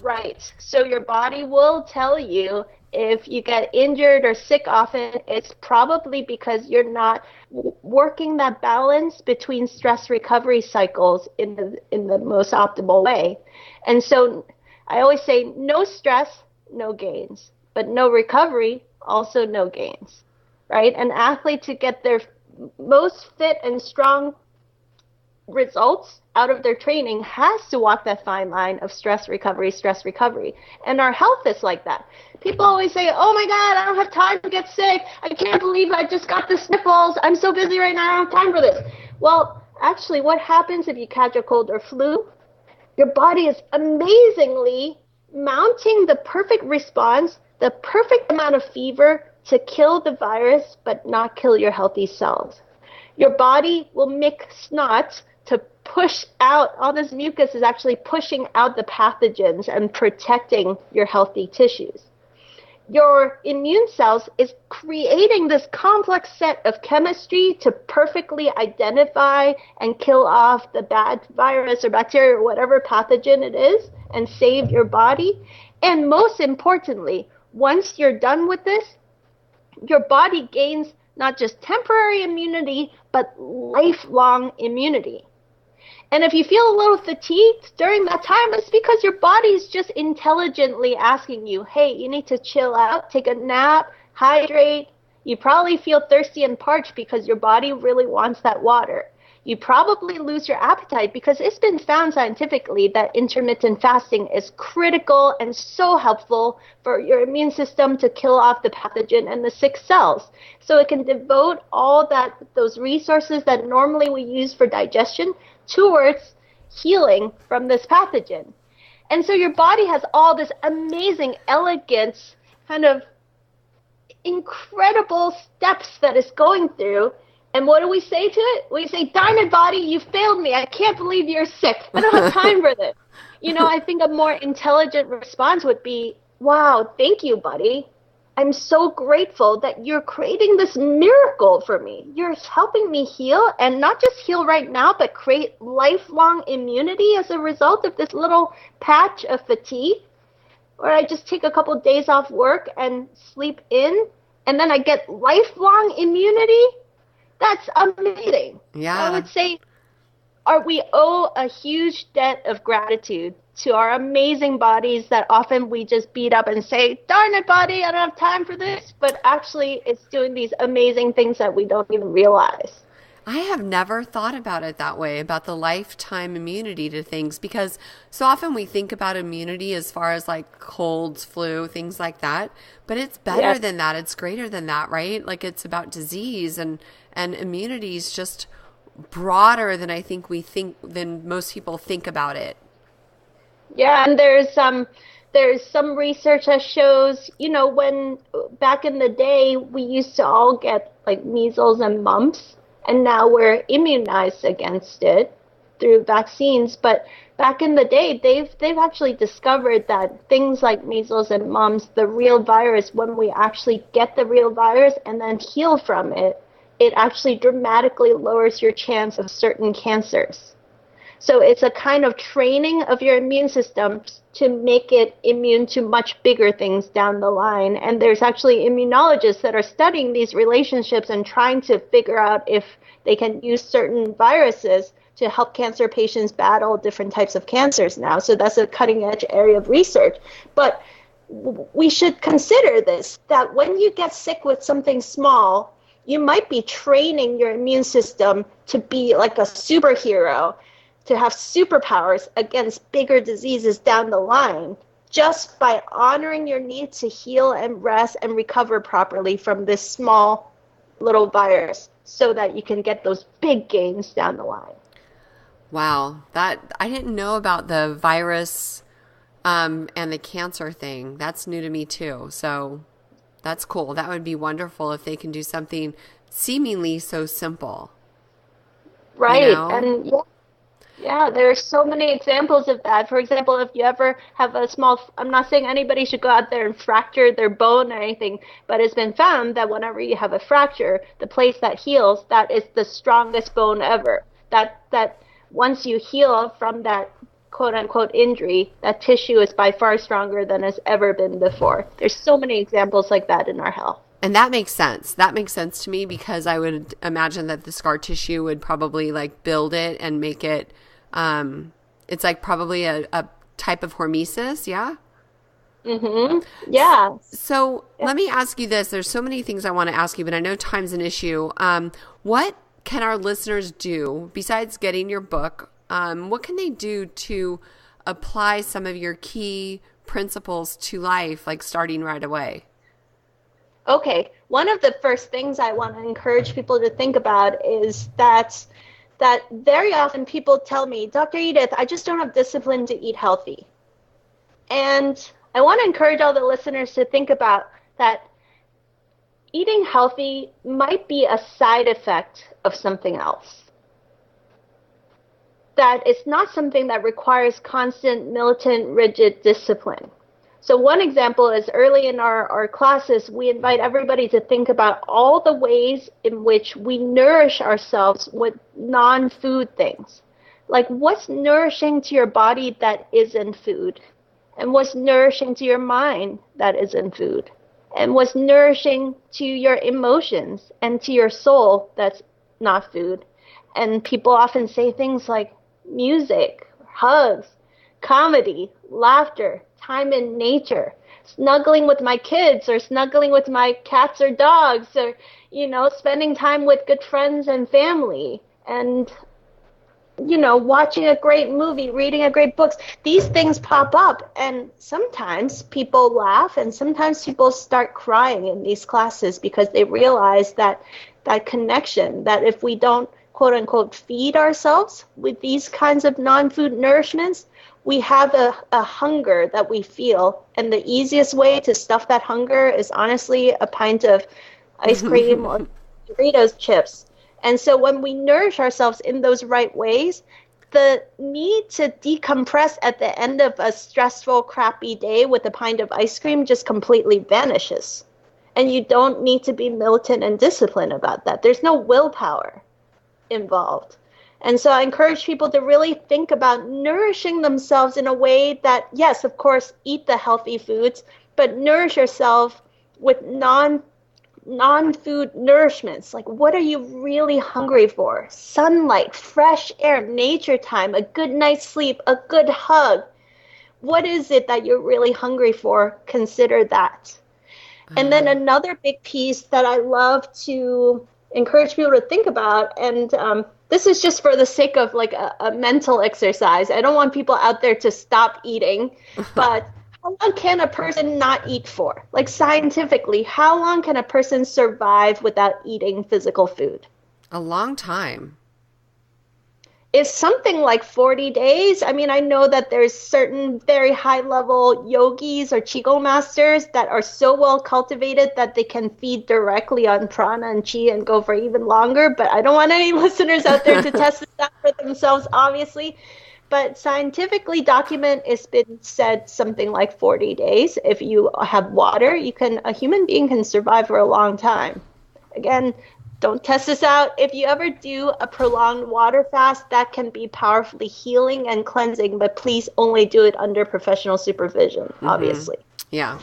Right. So your body will tell you if you get injured or sick often, it's probably because you're not working that balance between stress recovery cycles in the most optimal way. And so I always say no stress, no gains, but no recovery, also no gains, right? An athlete, to get their most fit and strong results out of their training, has to walk that fine line of stress recovery. And our health is like that. People always say, oh my God, I don't have time to get sick. I can't believe I just got the sniffles. I'm so busy right now. I don't have time for this. Well, actually, what happens if you catch a cold or flu? Your body is amazingly mounting the perfect response, the perfect amount of fever to kill the virus, but not kill your healthy cells. Your body will make snot to push out, all this mucus is actually pushing out the pathogens and protecting your healthy tissues. Your immune cells is creating this complex set of chemistry to perfectly identify and kill off the bad virus or bacteria or whatever pathogen it is and save your body. And most importantly, once you're done with this, your body gains not just temporary immunity, but lifelong immunity. And if you feel a little fatigued during that time, it's because your body is just intelligently asking you, hey, you need to chill out, take a nap, hydrate. You probably feel thirsty and parched because your body really wants that water. You probably lose your appetite because it's been found scientifically that intermittent fasting is critical and so helpful for your immune system to kill off the pathogen and the sick cells. So it can devote all those resources that normally we use for digestion towards healing from this pathogen. And so your body has all this amazing, elegant, kind of incredible steps that it's going through. And what do we say to it? We say, darn it, body, you failed me. I can't believe you're sick. I don't have time for this. I think a more intelligent response would be, wow, thank you, buddy. I'm so grateful that you're creating this miracle for me. You're helping me heal, and not just heal right now, but create lifelong immunity as a result of this little patch of fatigue, where I just take a couple of days off work and sleep in, and then I get lifelong immunity. That's amazing. Yeah. I would say we owe a huge debt of gratitude to our amazing bodies that often we just beat up and say, darn it, body, I don't have time for this. But actually, it's doing these amazing things that we don't even realize. I have never thought about it that way, about the lifetime immunity to things, because so often we think about immunity as far as like colds, flu, things like that. But it's better than that. It's greater than that, right? Like it's about disease, and immunity is just broader than I think than most people think about it. Yeah, and there's some research that shows, when back in the day we used to all get like measles and mumps, and now we're immunized against it through vaccines. But back in the day, they've actually discovered that things like measles and mumps, the real virus, when we actually get the real virus and then heal from it, it actually dramatically lowers your chance of certain cancers. So it's a kind of training of your immune system to make it immune to much bigger things down the line. And there's actually immunologists that are studying these relationships and trying to figure out if they can use certain viruses to help cancer patients battle different types of cancers now. So that's a cutting edge area of research. But we should consider this, that when you get sick with something small, you might be training your immune system to be like a superhero, to have superpowers against bigger diseases down the line, just by honoring your need to heal and rest and recover properly from this small little virus, so that you can get those big gains down the line. Wow, that I didn't know about the virus and the cancer thing. That's new to me too. So that's cool. That would be wonderful if they can do something seemingly so simple. Right. You know? And yeah, there are so many examples of that. For example, if you ever have I'm not saying anybody should go out there and fracture their bone or anything, but it's been found that whenever you have a fracture, the place that heals, that is the strongest bone ever. That once you heal from that quote unquote injury, that tissue is by far stronger than has ever been before. There's so many examples like that in our health. And that makes sense. That makes sense to me, because I would imagine that the scar tissue would probably like build it and make it, it's like probably a type of hormesis. Yeah. Mm-hmm. Yeah. So let me ask you this. There's so many things I want to ask you, but I know time's an issue. What can our listeners do besides getting your book? What can they do to apply some of your key principles to life, like starting right away? Okay. One of the first things I want to encourage people to think about is that very often people tell me, Dr. Edith, I just don't have discipline to eat healthy. And I want to encourage all the listeners to think about that eating healthy might be a side effect of something else. That it's not something that requires constant, militant, rigid discipline. So one example is early in our classes, we invite everybody to think about all the ways in which we nourish ourselves with non-food things. Like what's nourishing to your body that isn't food? And what's nourishing to your mind that isn't food? And what's nourishing to your emotions and to your soul that's not food? And people often say things like music, hugs, comedy, laughter, time in nature, snuggling with my kids or snuggling with my cats or dogs, or, spending time with good friends and family, and, watching a great movie, reading a great book. These things pop up, and sometimes people laugh and sometimes people start crying in these classes because they realize that connection, that if we don't quote unquote feed ourselves with these kinds of non-food nourishments, we have a hunger that we feel, and the easiest way to stuff that hunger is honestly a pint of ice cream or Doritos chips. And so when we nourish ourselves in those right ways, the need to decompress at the end of a stressful, crappy day with a pint of ice cream just completely vanishes. And you don't need to be militant and disciplined about that. There's no willpower involved. And so I encourage people to really think about nourishing themselves in a way that, yes, of course, eat the healthy foods, but nourish yourself with non-food nourishments. Like, what are you really hungry for? Sunlight, fresh air, nature time, a good night's sleep, a good hug. What is it that you're really hungry for? Consider that. And then another big piece that I love to encourage people to think about, and this is just for the sake of like a mental exercise. I don't want people out there to stop eating, but how long can a person not eat for? Like scientifically, how long can a person survive without eating physical food? A long time. Is something like 40 days. I mean, I know that there's certain very high level yogis or Qigong masters that are so well cultivated that they can feed directly on prana and qi and go for even longer. But I don't want any listeners out there to test this out for themselves, obviously. But scientifically documented, it's been said something like 40 days. If you have water, a human being can survive for a long time. Again, don't test this out. If you ever do a prolonged water fast, that can be powerfully healing and cleansing, but please only do it under professional supervision, obviously. Yeah.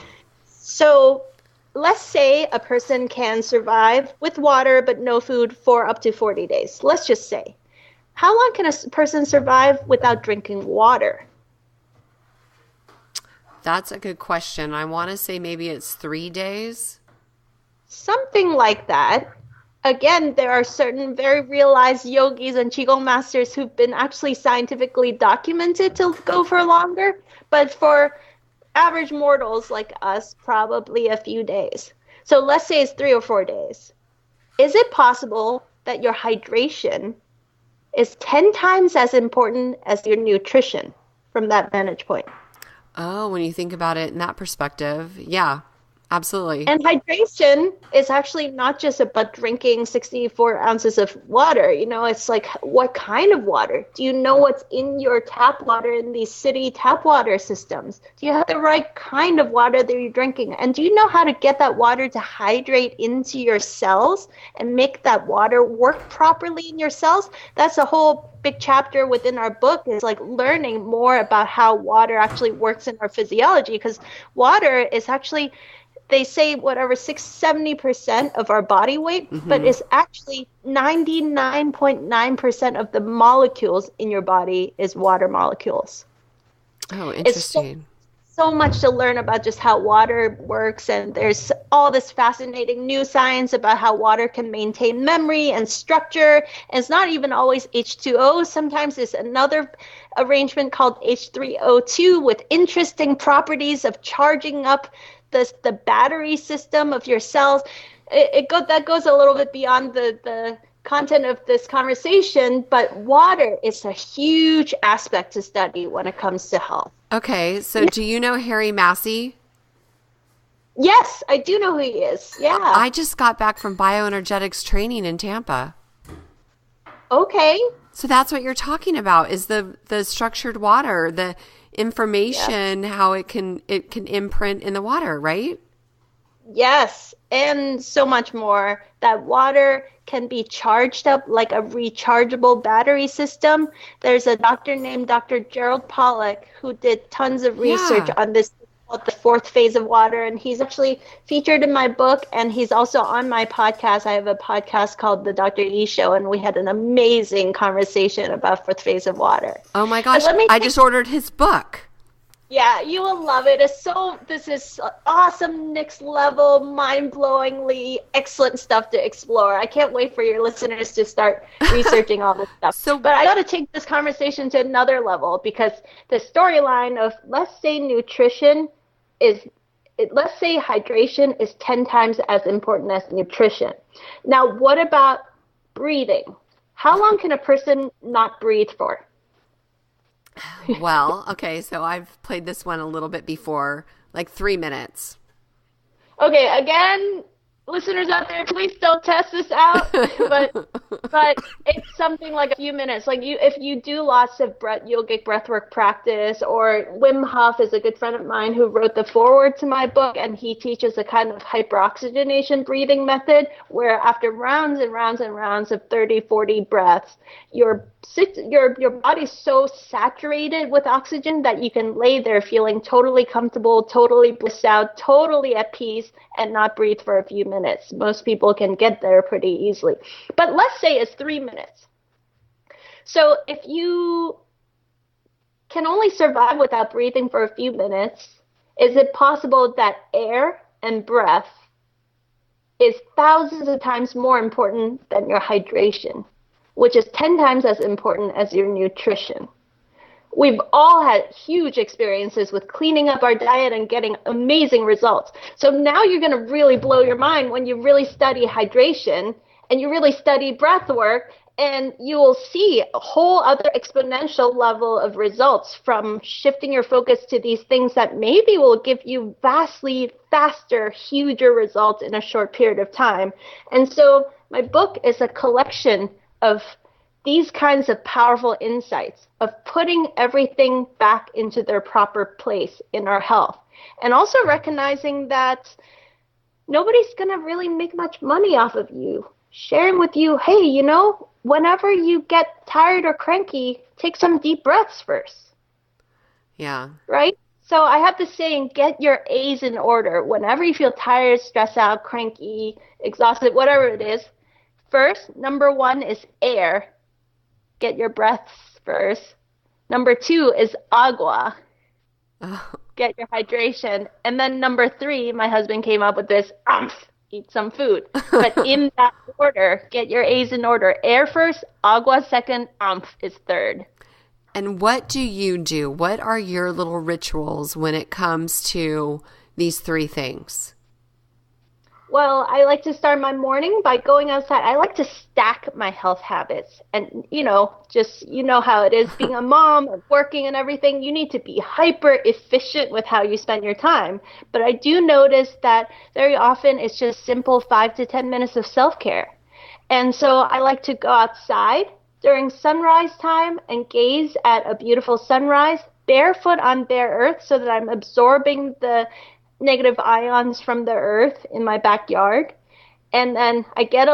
So let's say a person can survive with water but no food for up to 40 days. Let's just say. How long can a person survive without drinking water? That's a good question. I want to say maybe it's 3 days. Something like that. Again, there are certain very realized yogis and Qigong masters who've been actually scientifically documented to go for longer. But for average mortals like us, probably a few days. So let's say it's 3 or 4 days. Is it possible that your hydration is 10 times as important as your nutrition from that vantage point? Oh, when you think about it in that perspective, yeah. Absolutely. And hydration is actually not just about drinking 64 ounces of water. You know, it's like, what kind of water? Do you know what's in your tap water in these city tap water systems? Do you have the right kind of water that you're drinking? And do you know how to get that water to hydrate into your cells and make that water work properly in your cells? That's a whole big chapter within our book, is like learning more about how water actually works in our physiology, because water is actually, they say whatever 70% of our body weight, but it's actually 99.9% of the molecules in your body is water molecules. Oh, interesting. It's so much to learn about just how water works, and there's all this fascinating new science about how water can maintain memory and structure. And it's not even always H2O. Sometimes it's another arrangement called H3O2 with interesting properties of charging up the battery system of your cells. That goes a little bit beyond the content of this conversation, but water is a huge aspect to study when it comes to health. Okay, so do you know Harry Macé? Yes, I do know who he is. Yeah. I just got back from bioenergetics training in Tampa. Okay. So that's what you're talking about, is the structured water, the information, how it can imprint in the water, right? Yes, and so much more. That water can be charged up like a rechargeable battery system. There's a doctor named Dr. Gerald Pollack who did tons of research on this, called the fourth phase of water, and he's actually featured in my book, and he's also on my podcast. I have a podcast called The Dr. E Show, and we had an amazing conversation about fourth phase of water. Oh my gosh, I just ordered his book. Yeah, you will love it. This is awesome, next level, mind-blowingly excellent stuff to explore. I can't wait for your listeners to start researching all this stuff. But I got to take this conversation to another level, because the storyline of, let's say hydration is 10 times as important as nutrition. Now, what about breathing? How long can a person not breathe for? Well, okay, so I've played this one a little bit before, like 3 minutes. Okay, again, listeners out there, please don't test this out, but it's something like a few minutes. Like if you do lots of breath, you'll get breathwork practice. Or Wim Hof is a good friend of mine who wrote the foreword to my book, and he teaches a kind of hyperoxygenation breathing method where after rounds and rounds and rounds of 30, 40 breaths, your body's so saturated with oxygen that you can lay there feeling totally comfortable, totally blissed out, totally at peace, and not breathe for a few minutes. Most people can get there pretty easily. But let's say it's 3 minutes. So if you can only survive without breathing for a few minutes, is it possible that air and breath is thousands of times more important than your hydration, which is 10 times as important as your nutrition? We've all had huge experiences with cleaning up our diet and getting amazing results. So now you're going to really blow your mind when you really study hydration and you really study breath work, and you will see a whole other exponential level of results from shifting your focus to these things that maybe will give you vastly faster, huger results in a short period of time. And so my book is a collection of these kinds of powerful insights of putting everything back into their proper place in our health. And also recognizing that nobody's going to really make much money off of you. Sharing with you, hey, you know, whenever you get tired or cranky, take some deep breaths first. Yeah. Right? So I have this saying, get your A's in order. Whenever you feel tired, stressed out, cranky, exhausted, whatever it is, first, number 1 is air. Get your breaths first. Number 2 is agua. Oh. Get your hydration. And then number 3, my husband came up with this, eat some food. But in that order, get your A's in order. Air first, agua second, is third. And what do you do? What are your little rituals when it comes to these 3 things? Well, I like to start my morning by going outside. I like to stack my health habits. And, you know how it is being a mom and working and everything. You need to be hyper efficient with how you spend your time. But I do notice that very often it's just simple 5 to 10 minutes of self-care. And so I like to go outside during sunrise time and gaze at a beautiful sunrise, barefoot on bare earth, so that I'm absorbing the negative ions from the earth in my backyard. And then I get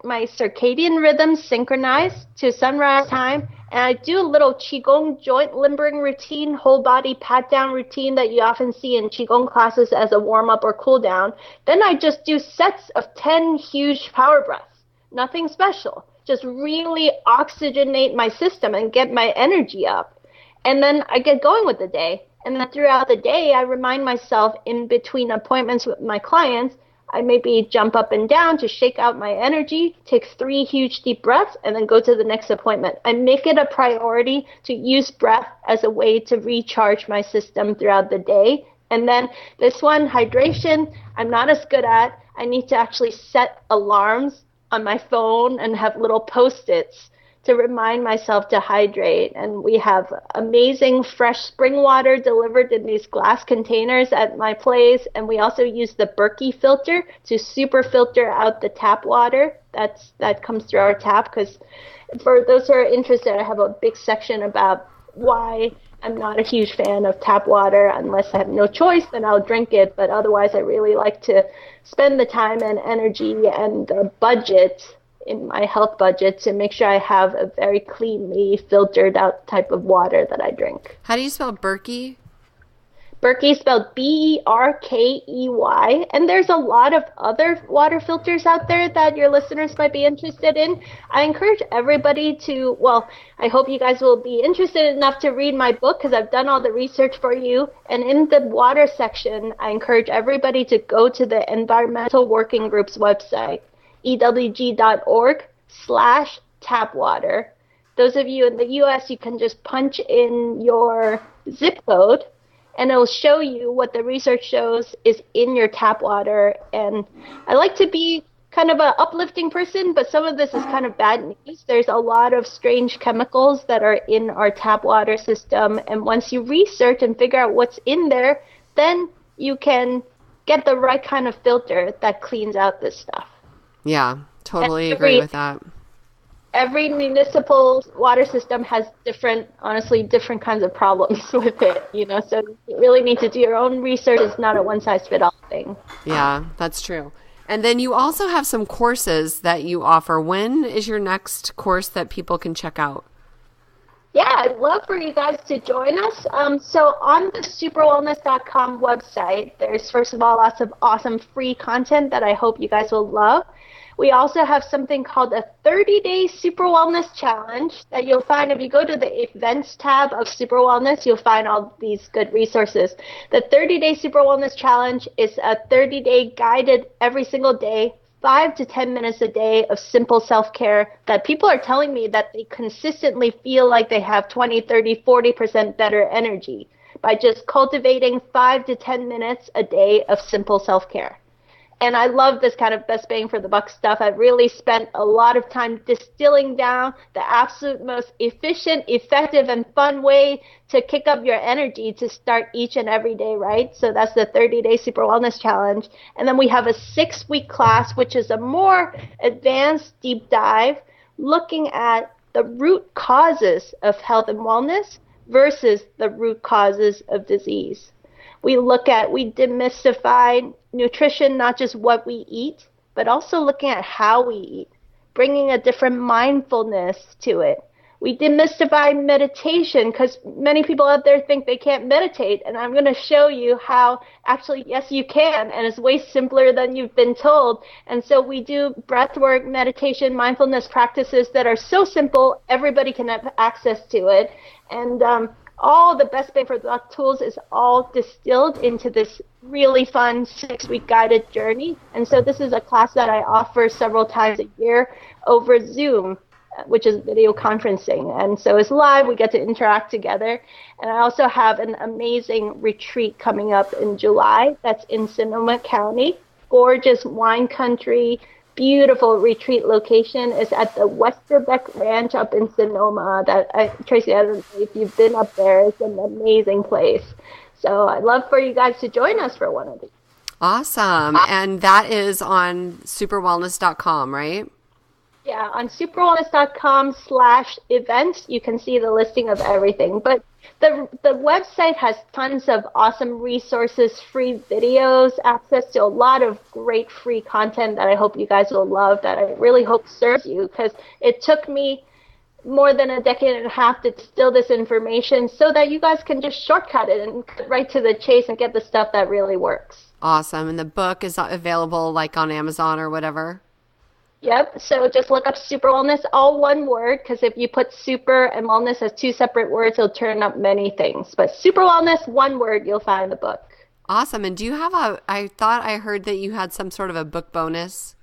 my circadian rhythm synchronized to sunrise time, and I do a little Qigong joint limbering routine, whole body pat down routine that you often see in Qigong classes as a warm up or cool down. Then I just do sets of 10 huge power breaths. Nothing special. Just really oxygenate my system and get my energy up. And then I get going with the day. And then throughout the day, I remind myself in between appointments with my clients, I maybe jump up and down to shake out my energy, take 3 huge deep breaths, and then go to the next appointment. I make it a priority to use breath as a way to recharge my system throughout the day. And then this one, hydration, I'm not as good at. I need to actually set alarms on my phone and have little Post-its to remind myself to hydrate. And we have amazing fresh spring water delivered in these glass containers at my place. And we also use the Berkey filter to super filter out the tap water that comes through our tap. Because for those who are interested, I have a big section about why I'm not a huge fan of tap water. Unless I have no choice, then I'll drink it. But otherwise, I really like to spend the time and energy and the budget in my health budget to make sure I have a very cleanly filtered out type of water that I drink. How do you spell Berkey? Berkey spelled Berkey. And there's a lot of other water filters out there that your listeners might be interested in. I encourage everybody to, I hope you guys will be interested enough to read my book because I've done all the research for you. And in the water section, I encourage everybody to go to the Environmental Working Group's website, ewg.org/tapwater. Those of you in the US, you can just punch in your zip code and it'll show you what the research shows is in your tap water. And I like to be kind of an uplifting person, but some of this is kind of bad news. There's a lot of strange chemicals that are in our tap water system. And once you research and figure out what's in there, then you can get the right kind of filter that cleans out this stuff. Yeah, totally agree with that. Every municipal water system has different kinds of problems with it, so you really need to do your own research. It's not a one-size-fits-all thing. Yeah, that's true. And then you also have some courses that you offer. When is your next course that people can check out? Yeah, I'd love for you guys to join us. So on the SuperWellness.com website, there's, first of all, lots of awesome free content that I hope you guys will love. We also have something called a 30-day Super Wellness Challenge that you'll find if you go to the events tab of Super Wellness, you'll find all these good resources. The 30-day Super Wellness Challenge is a 30-day guided every single day, 5 to 10 minutes a day of simple self-care that people are telling me that they consistently feel like they have 20, 30, 40% better energy by just cultivating 5 to 10 minutes a day of simple self-care. And I love this kind of best bang for the buck stuff. I've really spent a lot of time distilling down the absolute most efficient, effective, and fun way to kick up your energy to start each and every day, right? So that's the 30-day Super Wellness Challenge. And then we have a 6-week class, which is a more advanced deep dive looking at the root causes of health and wellness versus the root causes of disease. We demystify nutrition, not just what we eat, but also looking at how we eat, bringing a different mindfulness to it. We demystify meditation because many people out there think they can't meditate, and I'm going to show you how actually, yes, you can, and it's way simpler than you've been told. And so we do breathwork, meditation, mindfulness practices that are so simple, everybody can have access to it. And all the best bang for the buck tools is all distilled into this really fun 6-week guided journey. And so this is a class that I offer several times a year over Zoom, which is video conferencing. And so it's live. We get to interact together. And I also have an amazing retreat coming up in July that's in Sonoma County. Gorgeous wine country, beautiful retreat location is at the Westerbeck Ranch up in Sonoma. Tracy, I don't know if you've been up there. It's an amazing place. So I'd love for you guys to join us for one of these. Awesome. And that is on superwellness.com, right? Yeah, on superwellness.com/events, you can see the listing of everything. But the website has tons of awesome resources, free videos, access to a lot of great free content that I hope you guys will love, that I really hope serves you, because it took me more than a decade and a half to distill this information so that you guys can just shortcut it and get right to the chase and get the stuff that really works. Awesome. And the book is available like on Amazon or whatever? Yep. So just look up Super Wellness, all one word, because if you put super and wellness as two separate words, it'll turn up many things. But Super Wellness, one word, you'll find the book. Awesome. And do you have I thought I heard that you had some sort of a book bonus?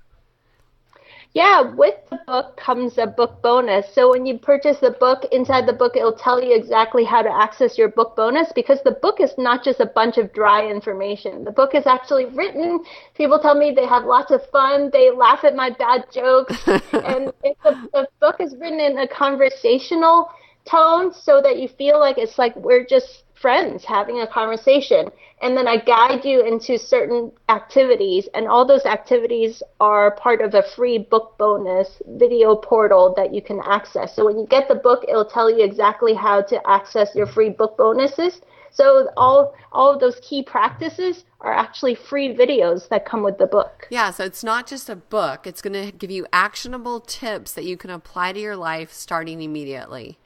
Yeah, with the book comes a book bonus. So when you purchase the book, inside the book, it'll tell you exactly how to access your book bonus, because the book is not just a bunch of dry information. The book is actually written. People tell me they have lots of fun. They laugh at my bad jokes. And the book is written in a conversational tone so that you feel like it's like we're just friends having a conversation. And then I guide you into certain activities, and all those activities are part of a free book bonus video portal that you can access. So when you get the book, it'll tell you exactly how to access your free book bonuses. So all of those key practices are actually free videos that come with the book. Yeah, so it's not just a book. It's going to give you actionable tips that you can apply to your life starting immediately.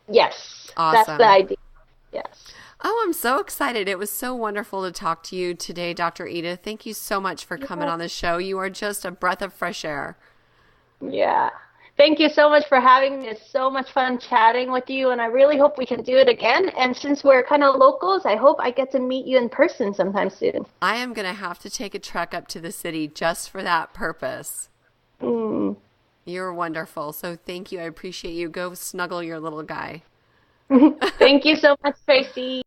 Yes, awesome. That's the idea. Yes. Oh, I'm so excited. It was so wonderful to talk to you today, Dr. Edith. Thank you so much for coming on the show. You are just a breath of fresh air. Yeah. Thank you so much for having me. It's so much fun chatting with you, and I really hope we can do it again. And since we're kind of locals, I hope I get to meet you in person sometime soon. I am going to have to take a trek up to the city just for that purpose. You're wonderful. So thank you. I appreciate you. Go snuggle your little guy. Thank you so much, Tracy.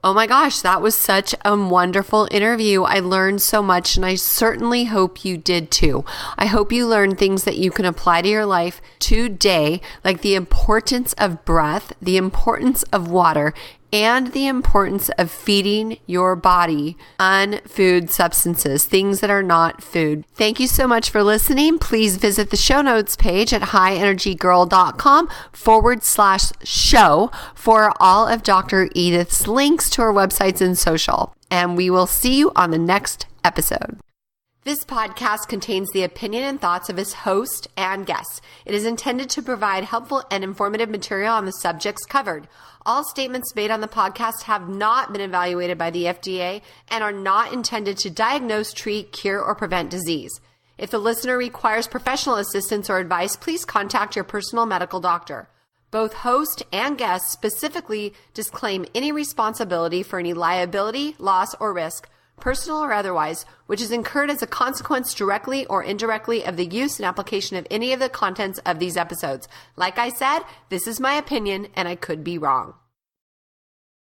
Oh my gosh, that was such a wonderful interview. I learned so much, and I certainly hope you did too. I hope you learned things that you can apply to your life today, like the importance of breath, the importance of water, and the importance of feeding your body unfood substances, things that are not food. Thank you so much for listening. Please visit the show notes page at highenergygirl.com/show for all of Dr. Edith's links to her websites and social. And we will see you on the next episode. This podcast contains the opinion and thoughts of its host and guests. It is intended to provide helpful and informative material on the subjects covered. All statements made on the podcast have not been evaluated by the FDA and are not intended to diagnose, treat, cure, or prevent disease. If the listener requires professional assistance or advice, please contact your personal medical doctor. Both host and guest specifically disclaim any responsibility for any liability, loss, or risk, personal or otherwise, which is incurred as a consequence directly or indirectly of the use and application of any of the contents of these episodes. Like I said, this is my opinion and I could be wrong.